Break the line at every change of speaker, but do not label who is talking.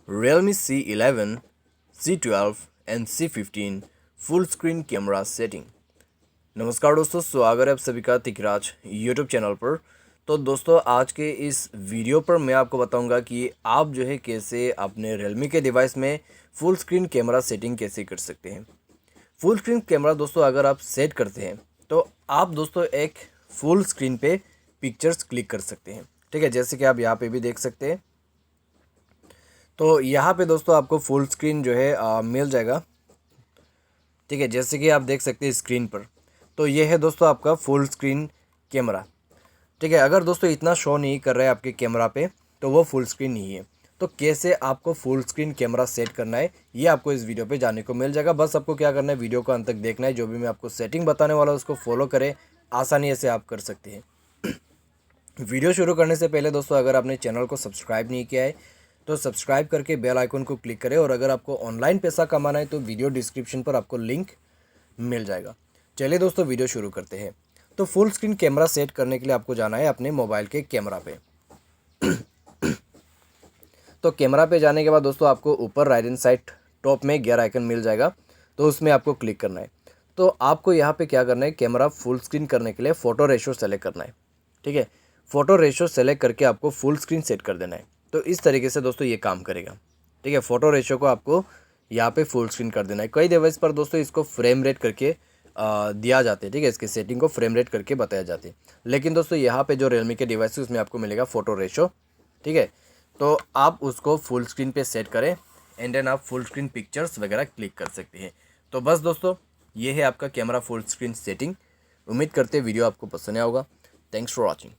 Realme C11, C12 and C15 full screen camera setting. नमस्कार दोस्तों, स्वागत है आप सभी का तिकराज यूट्यूब चैनल पर। तो दोस्तों, आज के इस वीडियो पर मैं आपको बताऊंगा कि आप जो है कैसे अपने Realme के डिवाइस में फुल स्क्रीन कैमरा सेटिंग कैसे कर सकते हैं। फुल स्क्रीन कैमरा दोस्तों अगर आप सेट करते हैं तो आप दोस्तों एक फुल स्क्रीन पे पिक्चर्स क्लिक कर सकते हैं। ठीक है, जैसे कि आप यहाँ पे भी देख सकते हैं। तो यहाँ पे दोस्तों आपको फुल स्क्रीन जो है मिल जाएगा। ठीक है, जैसे कि आप देख सकते हैं स्क्रीन पर। तो ये है दोस्तों आपका फुल स्क्रीन कैमरा। ठीक है, अगर दोस्तों इतना शो नहीं कर रहा है आपके कैमरा पे तो वो फुल स्क्रीन नहीं है। तो कैसे आपको फुल स्क्रीन कैमरा सेट करना है ये आपको इस वीडियो पे जानने को मिल जाएगा। बस आपको क्या करना है, वीडियो को अंत तक देखना है। जो भी मैं आपको सेटिंग बताने वाला हूँ उसको फॉलो करें, आसानी से आप कर सकते हैं। वीडियो शुरू करने से पहले दोस्तों, अगर आपने चैनल को सब्सक्राइब नहीं किया है तो सब्सक्राइब करके बेल आइकन को क्लिक करें। और अगर आपको ऑनलाइन पैसा कमाना है तो वीडियो डिस्क्रिप्शन पर आपको लिंक मिल जाएगा। चलिए दोस्तों, वीडियो शुरू करते हैं। तो फुल स्क्रीन कैमरा सेट करने के लिए आपको जाना है अपने मोबाइल के कैमरा पे। तो कैमरा पे जाने के बाद दोस्तों आपको ऊपर राइट हैंड साइड टॉप में गियर आइकन मिल जाएगा, तो उसमें आपको क्लिक करना है। तो आपको यहाँ पे क्या करना है, कैमरा फुल स्क्रीन करने के लिए फ़ोटो रेशो सेलेक्ट करना है। ठीक है, फ़ोटो रेशो सेलेक्ट करके आपको फुल स्क्रीन सेट कर देना है। तो इस तरीके से दोस्तों ये काम करेगा। ठीक है, फ़ोटो रेशो को आपको यहाँ पे फुल स्क्रीन कर देना है। कई डिवाइस पर दोस्तों इसको फ्रेम रेट करके दिया जाते हैं। ठीक है, इसकी सेटिंग को फ्रेम रेट करके बताया जाते हैं। लेकिन दोस्तों यहाँ पे जो रियलमी के डिवाइस है उसमें आपको मिलेगा फ़ोटो रेशो। ठीक है, तो आप उसको फुल स्क्रीन पे सेट करें एंड देन आप फुल स्क्रीन पिक्चर्स वगैरह क्लिक कर सकते हैं। तो बस दोस्तों, ये है आपका कैमरा फुल स्क्रीन सेटिंग। उम्मीद करते हैं वीडियो आपको पसंद आया होगा। Thanks for watching.